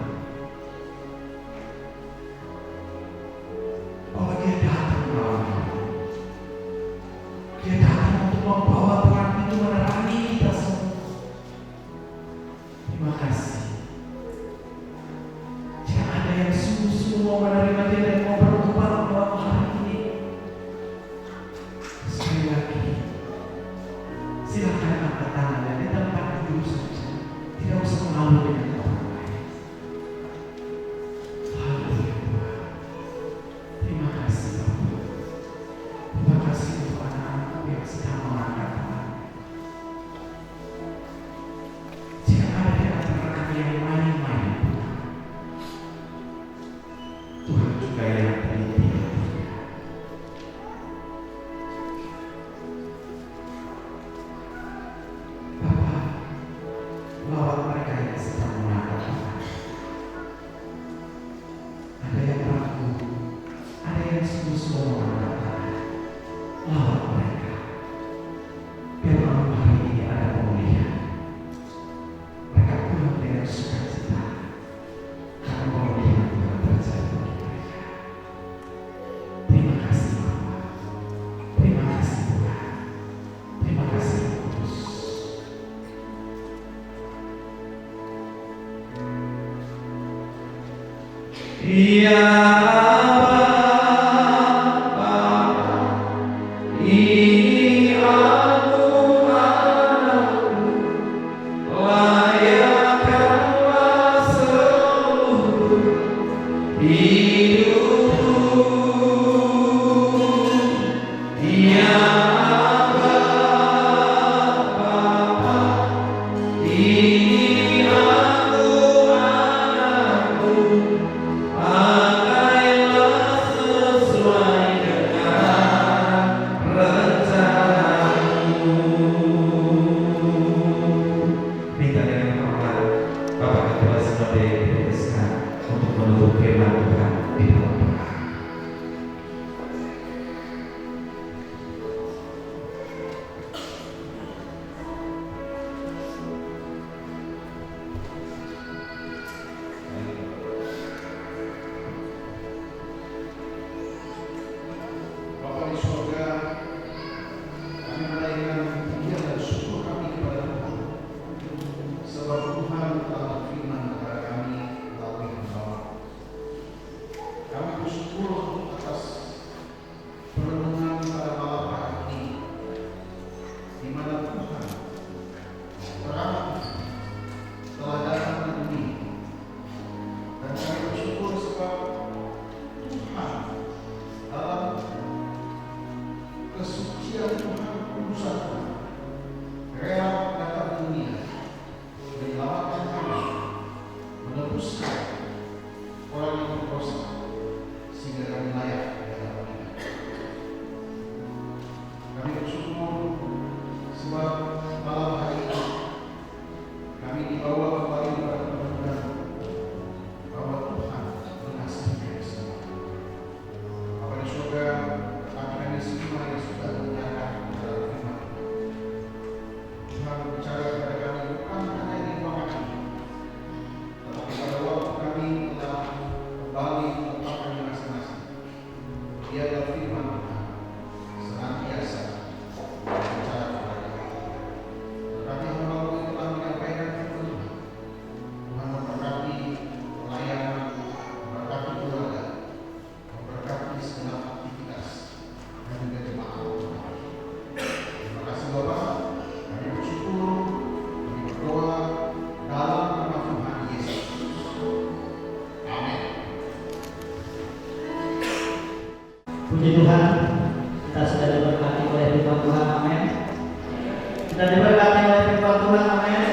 Bahwa Dia datang malam ini. Dia datang untuk membawa terang itu menerangi kita semua. Terima kasih. Jika ada yang sungguh-sungguh mau menerima Dia dan mau bertobat malam hari ini, sekali lagi, silakan angkat tangannya di tempat duduk saja. Tidak usah malu dengan orang lain. Haleluya Tuhan. Terima kasih Bapak. Terima kasih untuk anak-anakku yang sedang mengangkat tangan. Jika ada di antara kami yang main-main, Tuhan juga yang teliti. Ya Bapa, ini aku anakmu, layakkanlah seluruh hidupku. Ya Bapa, ini aku anakmu, pakailah sesuai dengan rencanamu. Minta dengan hormat Bapak Ketua Sinode ditugaskan untuk menutup firman Tuhan di dalam doa. Bapa di surga, kami menaikkan pujian dan syukur kami kepada Tuhan, sebab Tuhan telah berfirman kepada kami melalui hamba. Kami bersyukur atas perenungan pada malam hari ini, di mana Tuhan terang telah datang ke dunia, dan kami bersyukur sebab Tuhan dalam kesucian Tuhan, kekudusan Tuhan, rela datang ke dunia, menyelamatkan kami, menebuskan orang yang berdosa, sehingga kami layak di hadapan-Nya. Kami bersyukur sebab malam hari ini kami dibawa kembali kepada kebenaran bahwa Tuhan mengasihi kami semua. Bapa di surga, kami semua yang sudah mendengarkan dalam firman Tuhan berbicara kepada kami bukan hanya di ruangan ini, tetapi pada waktu kami telah kembali ke tempat kami masing-masing. Biarlah firman Tuhan senantiasa berbicara kepada kami. Tetapi hamba itu telah menyampaikan firman Tuhan. Tuhan memberkati pelayanan, memberkati keluarga, memberkati segala aktivitas dan juga jemaat Tuhan. Terima kasih Bapak. Kami bersyukur, kami berdoa dalam nama Tuhan Yesus. Amin. Puji Tuhan, kita sudah diberkati oleh firman Tuhan, amin. Kita diberkati oleh firman Tuhan, amin.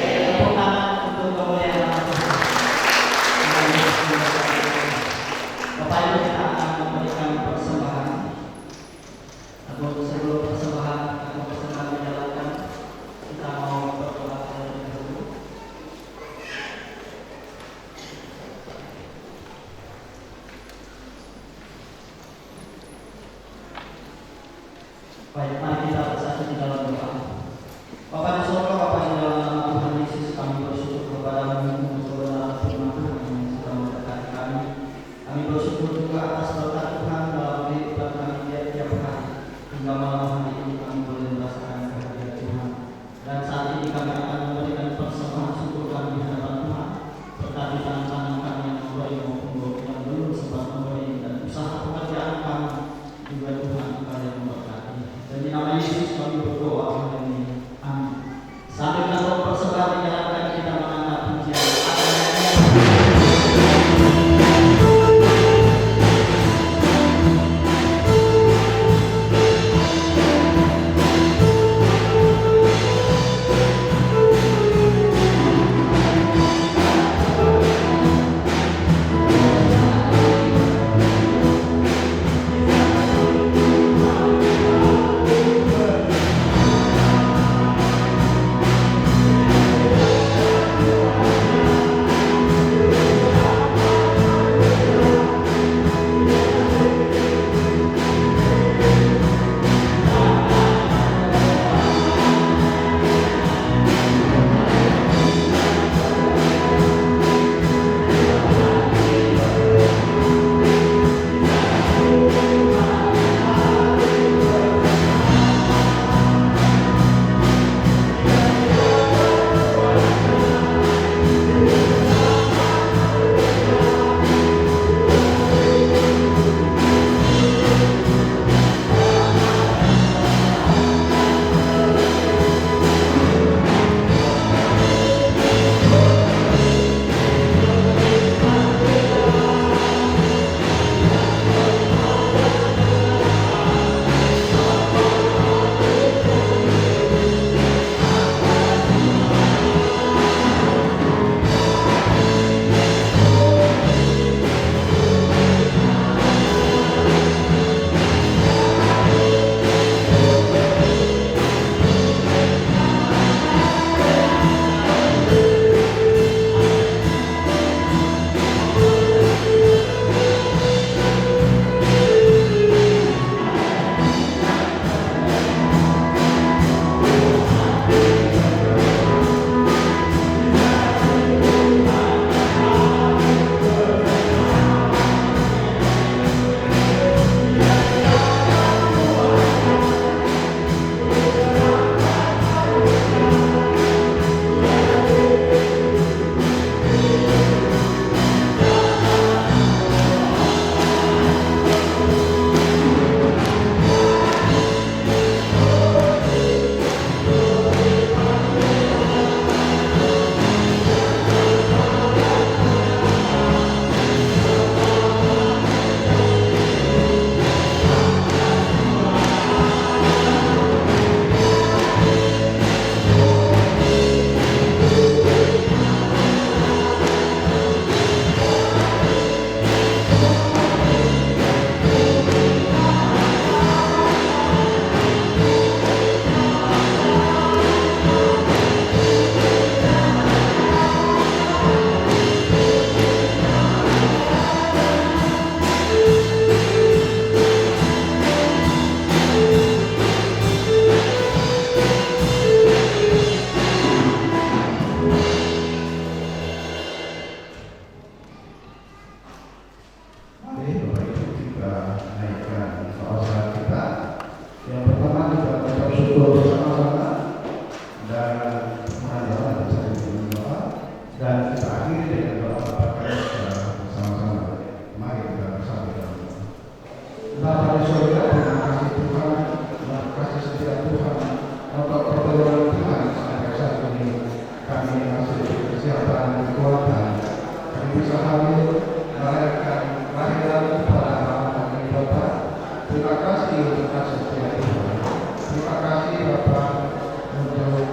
Tepuk tangan untuk kemuliaan nama Tuhan. Bapak Ibu, kita akan memberikan persembahan. Namun sebelum persembahan atau persembahan dijalankan, kita mau berdoa terlebih dahulu. Baik, mari kita bersatu di dalam doa. Bapa di surga, Bapa di dalam nama Tuhan Yesus, kami bersyukur kepada-Mu untuk kebenaran firman Tuhan yang sudah memberkati kami. Kami bersyukur juga atas berkat Tuhan dalam kehidupan kami tiap-tiap hari. Hingga malam hari ini kami boleh merasakan kehadiran Tuhan. Dan saat ini kami akan memberikan persembahan syukur kami di hadapan Tuhan. Berkati tangan kami yang memberi maupun yang belum sempat memberi, dan usaha pekerjaan kami juga Tuhan Engkau yang memberkati. Dan di nama mohon doa dan saya doa dan kita akhiri dengan doa Bapak kami secara bersama-sama. Mari kita bersama dalam doa. Bapa di surga, terima kasih Tuhan, terima kasih setia Tuhan untuk pertolongan Tuhan sampai saat ini. Kami masih diberi kesehatan dan kekuatan. Kami bisa hadir merayakan kelahiran kepada anak kami Bapa. Terima kasih untuk kasih setia Tuhan. Terima kasih Bapa untuk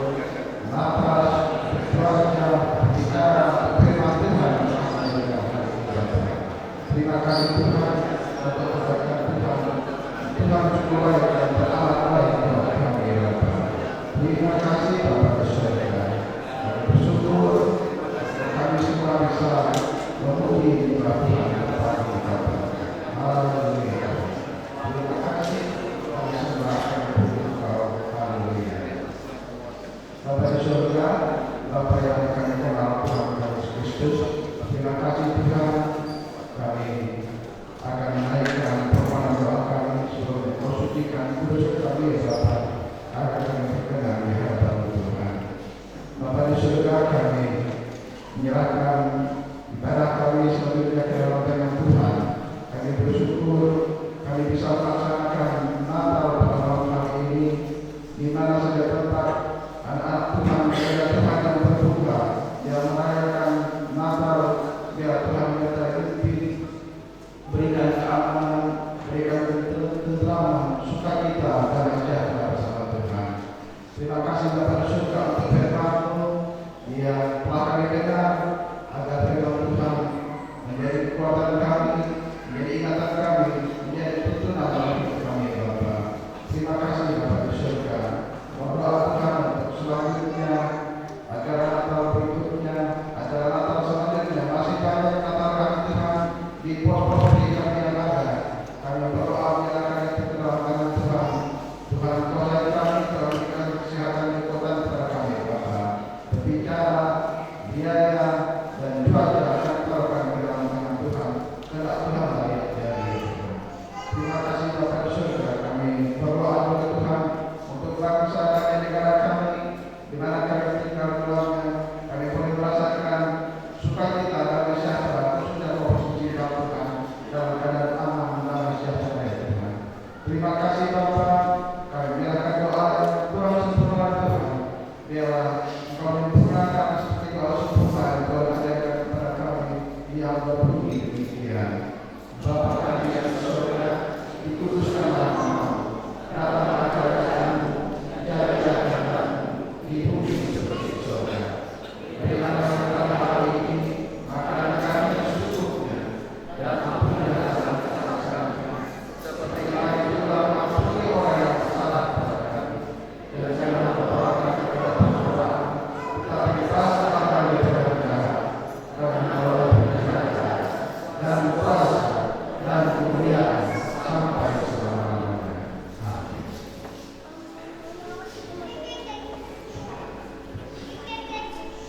nafas, bersuara, bicara, firman Tuhan. Terima kasih Tuhan untuk kebaikan Tuhan. Tuhan cukup baik dan beramat baik buat kami Bapa. Terima kasih Bapa di surga. Kami bersyukur kami semua bisa memuji Tuhan Bapa kita. Haleluya. Terima kasih kami semua akan memuji Engkau. Haleluya. Bapa di surga, Bapa yang kami kenal Tuhan Yesus Kristus, terima kasih Tuhan. Kami akan menaikkan permohonan doa kami sebelum Engkau sucikan kudus kami Bapa agar kami berkenan di hadapan Tuhan. Bapa di surga, kami menyerahkan ibadah kami selanjutnya ke dalam tangan Tuhan. Kami bersyukur kami bisa melaksanakan Natal pada malam hari ini, di mana saja tempat anak-anak Tuhan, saudara Tuhan yang berbuka, yang merayakan Natal, biar Tuhan menyertai, berikan keamanan, berikan ketentraman, sukacita dan sejahtera bersama Tuhan. Terima kasih Bapa di surga untuk firman-Mu yang telah kami dengar, agar firman Tuhan menjadi kekuatan kami, menjadi ingatan kami, menjadi tuntunan dalam hidup kami Bapa. Terima kasih Bapa di surga. Mohon doa Tuhan untuk selanjutnya, agar Natal berikutnya, agar Natal selanjutnya masih banyak Natal kami Tuhan di pos-pos kami yang ada. Kami berdoa menyerahkan itu ke dalam tangan Tuhan. Tuhan kuasai kami, Tuhan berikan kesehatan dan kekuatan kepada kami Bapa. Berbicara, biaya dan cuaca sektor kami ke dalam tangan Tuhan. Kehendak Tuhan layak dari itu. Terima kasih Bapa di surga. Kami berdoa kepada Tuhan untuk bangsa dan negara kami, di mana kami tinggal dalamnya. Kami boleh merasakan sukacita dan sejahtera khususnya provinsi Tuhan dalam keadaan aman dan sejahtera ya Tuhan. Terima kasih Bapa. Kami menyerahkan doa dan kurang sempurna Tuhan. Biarlah Engkau menyempurnakan seperti doa sempurna yang Tuhan ajarkan kepada kami yang berbunyi demikian. Bapa kami yang di surga, dikuduskanlah namamu. Datanglah kerajaanmu, jadilah kehendakmu di bumi seperti di surga. Berikanlah kami hari ini makanan kami yang secukupnya, dan ampunilah kesalahan kami, seperti kami juga mengampuni orang yang bersalah kepada kami. Dan janganlah membawa kami ke dalam pencobaan, tetapi bebaskanlah kami dari jahat. Karena Engkau berkuasa dan kuasa dan kemuliaan sampai selama-lamanya. Amin.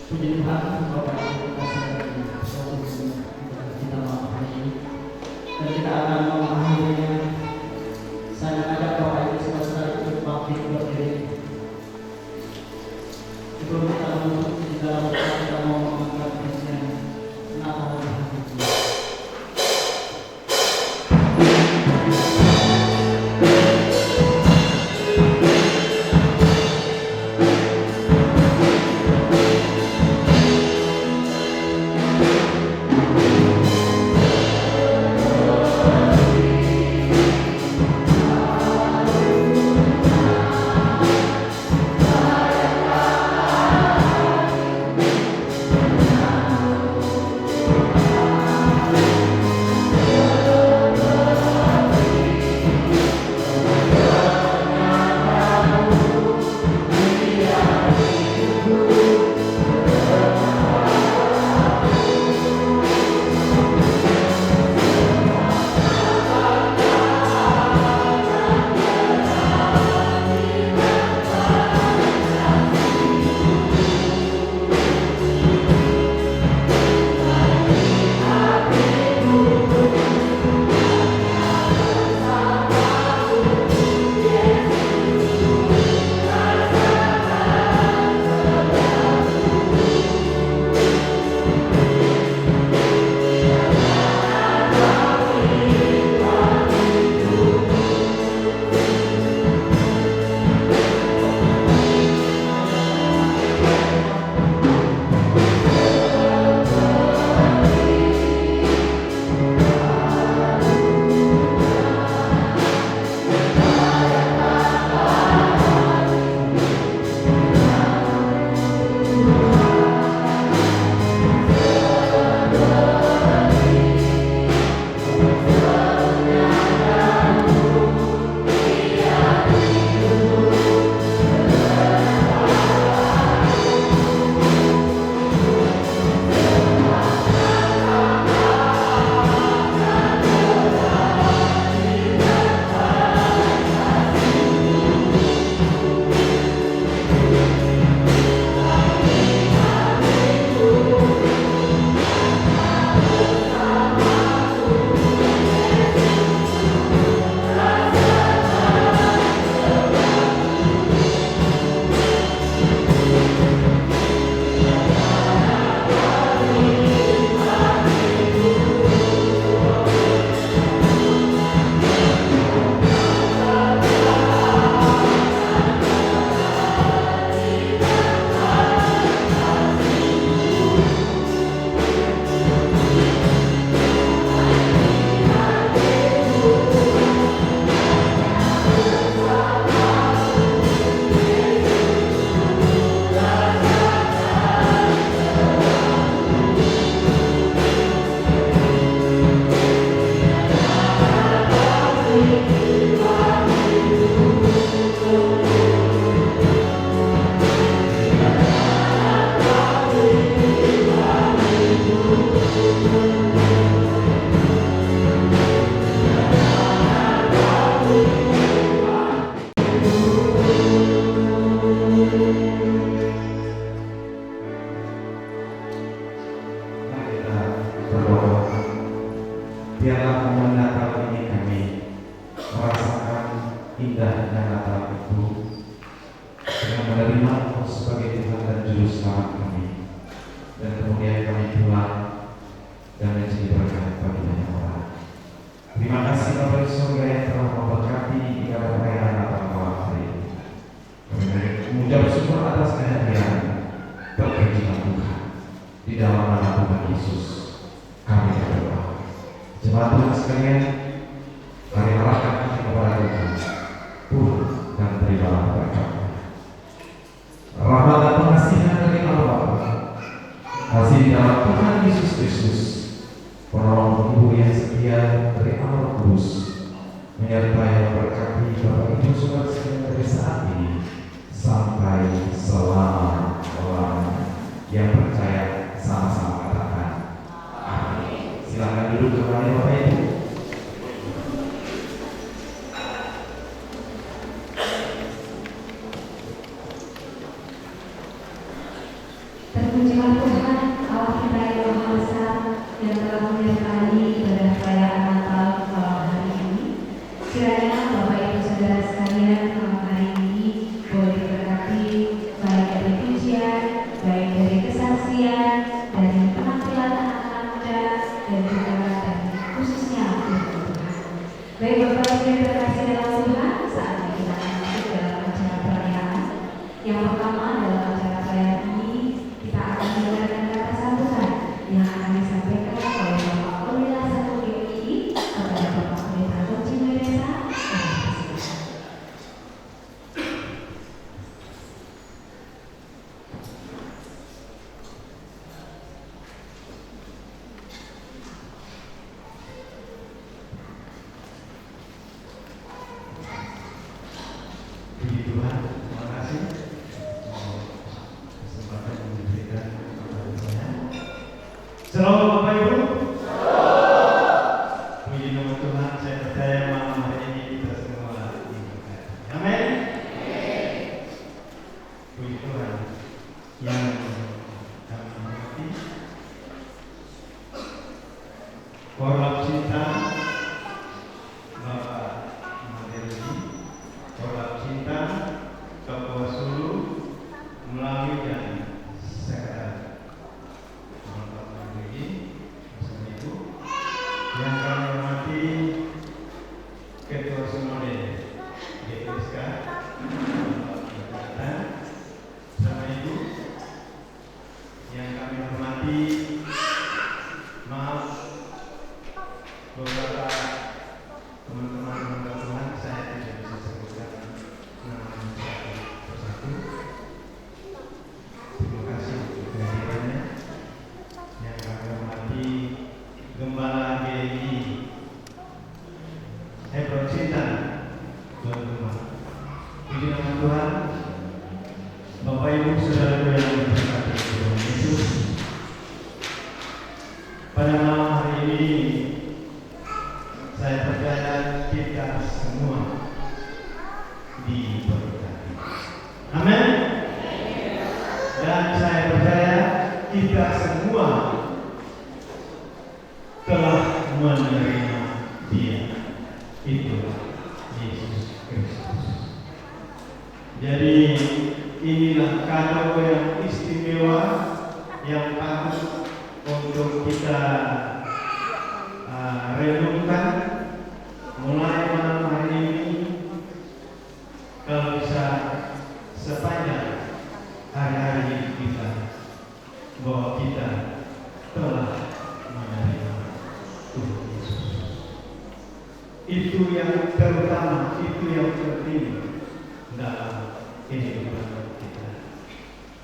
Puji Tuhan, Bapak Ibu kasih kita malam hari ini, dan kita akan mengakhirinya. Saya mengajak Bapak Ibu saudara untuk bangkit berdiri. Sebelum kita menutup di dalam doa, kita mau mengangkat pujian Natal hari ini. Haleluya. dalam nama Tuhan Yesus kami berdoa. Jemaat Tuhan sekalian, mari arahkan hati kepada Tuhan, turun dan terimalah berkat-Nya. Rahmat dan pengasihan dari Allah Bapa, kasih di dalam Tuhan Yesus Kristus, penolong Ibu yang setia dari Allah Kudus, menyertai dan berkati Bapak Ibu Saudara sekalian dari saat ini sampai selama-lamanya. Yang percaya sama-sama katakan amin. Silakan duduk kembali Bapak Ibu. Terpujilah Tuhan Allah kita yang Maha Besar yang telah menyertai ibadah perayaan Natal malam hari ini. Kiranya Bapak Ibu Saudara sekalian malam hari ini boleh diberkati baik dari pujian, baik dari kesaksian, dari penampilan anak-anak muda, dan juga dari khususnya firman Tuhan. Baik Bapak Ibu yang terkasih dalam Tuhan, saatnya kita akan masuk dalam acara perayaan. Yang pertama dalam acara perayaan ini kita akan mendengarkan kata sambutan yang akan disampaikan oleh Bapak Pendeta 1 GMI kepada Bapak Pendeta Kunci Desa. Puji Tuhan, terima kasih kesempatan yang diberikan kepada saya. Shalom Bapak Ibu. Puji nama Tuhan, saya percaya malam hari ini kita semua diberkati. Amin. Puji Tuhan yang kami hormati, Korlap Cinta Bapak Maderji, Korlap Cinta Ketua Sulu melalui dan Sekretariat Bapak Maderji bersama Ibu, yang kami hormati Ketua Sinode GPSK Bapak Pendeta bersama Ibu, yang kami hormati, maaf beberapa teman-teman lembaga Tuhan saya tidak bisa sebutkan nama satu persatu. Terima kasih untuk kehadirannya. Yang kami hormati Gembala GMI Hebron Sintan tuan rumah. Puji nama Tuhan. Bapak Ibu Saudara yang diberkati Tuhan Yesus, pada malam hari ini saya percaya kita semua diberkati. Amin. Dan saya percaya kita semua telah menerima Dia, itu Yesus Kristus. Jadi inilah kado yang istimewa yang patut untuk kita renungkan mulai malam hari ini, kalau bisa sepanjang hari-hari kita, bahwa kita telah menerima Tuhan Yesus. Itu yang terutama, itu yang penting dalam kehidupan kita.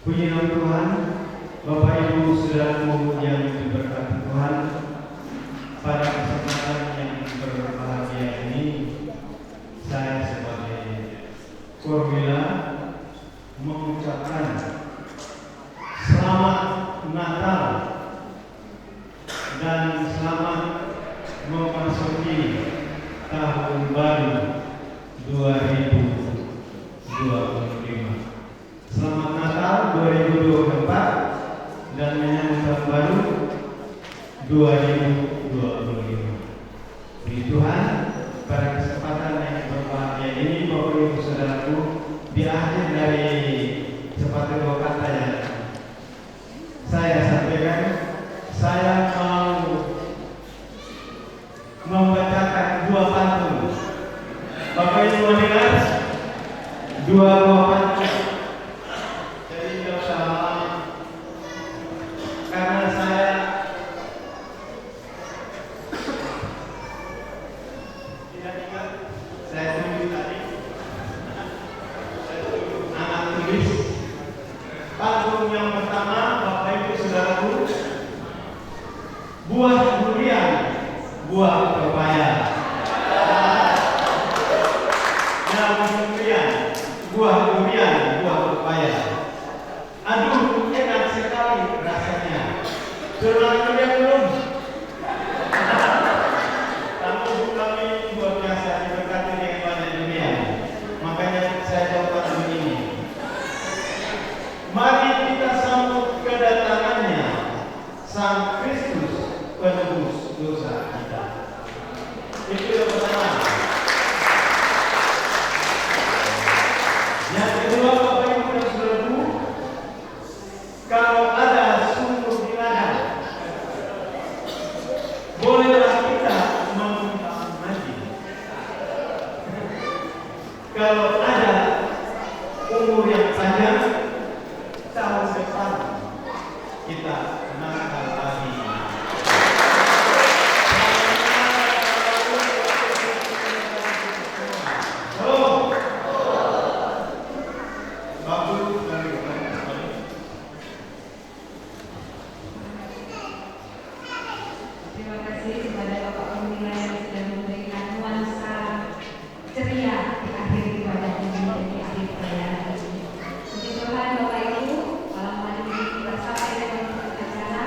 Puji nama Tuhan. Bapak Ibu Saudaraku yang diberkati Tuhan, pada kesempatan yang berbahagia ini, saya sebagai Korwila mengucapkan selamat Natal dan selamat memasuki tahun baru 2025. Selamat Natal 2024 dan menyambut tahun baru 2025. Puji Tuhan, pada kesempatan yang berbahagia ini, Bapak Ibu Saudaraku, di akhir dari sepatah dua kata yang saya sampaikan, saya mau membacakan dua pantun. Bapak Ibu mendengar? Dua pantun. Jadi tidak usah lama, karena buah durian, buah pepaya. Buah durian, buah pepaya. Aduh, enak sekali rasanya. Sudah makan belum? Kami luar biasa diberkati dengan banyak durian. Makanya saya coba begini. Mari kita sambut kedatangannya Sang Kristus penebus dosa kita. Itu yang pertama. Yang kedua, Bapak Ibu dan Saudaraku, kalau ada sumur di ladang, bolehlah kita menumpang mandi. Kalau ada umur yang panjang, tahun depan kita nakal lagi. Terima kasih kepada Bapak Pembina yang sudah memberikan nuansa ceria di akhir ibadah ini dan di akhir perayaan ini. Puji Tuhan Bapak Ibu, malam hari ini kita sampai dengan acara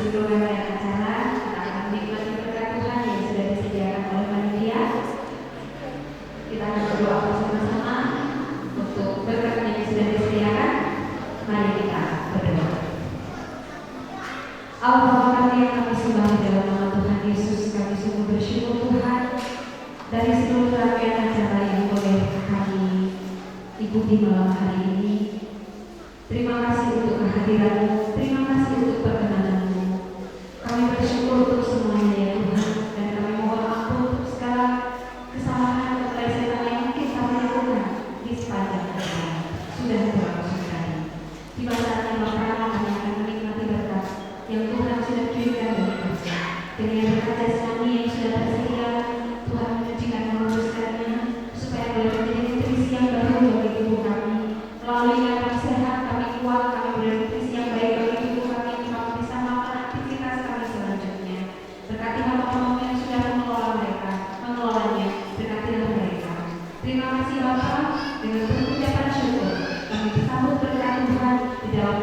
sebelum rangkaian acara, kita akan menikmati berkat Tuhan yang sudah disediakan oleh panitia. Kita akan berdoa bersama-sama untuk berkat yang sudah disediakan. Mari kita berdoa. Allah Bapa kami yang kami sembah di dalam nama Tuhan Yesus, kami sungguh bersyukur Tuhan dari seluruh rangkaian acara yang boleh kami ikuti malam hari ini. Terima kasih untuk kehadiran-Mu, terima kasih untuk perkenanan-Mu. Kami bersyukur untuk semuanya ya Tuhan, dan kami mohon ampun untuk segala kesalahan dan kelesehan yang mungkin kami lakukan di sepanjang acara. Sudah berlangsung tadi. Tiba saatnya Bapa, kami akan menikmati berkat yang Tuhan sudah kirimkan dari Tuhan. Dengan berkat jasmani yang sudah tersedia, Tuhan mencucikan meluruskannya supaya boleh menjadi nutrisi yang baru bagi tubuh kami. Melalui kata sehat kami kuat, kami bernutrisi yang baik bagi tubuh kami untuk kami bisa melakukan aktivitas kami selanjutnya. Berkati bapak-bapak yang sudah mengelolanya, berkatilah mereka. Terima kasih Bapak, dengan penuh ucapan syukur kami disambut berkat Tuhan di dalam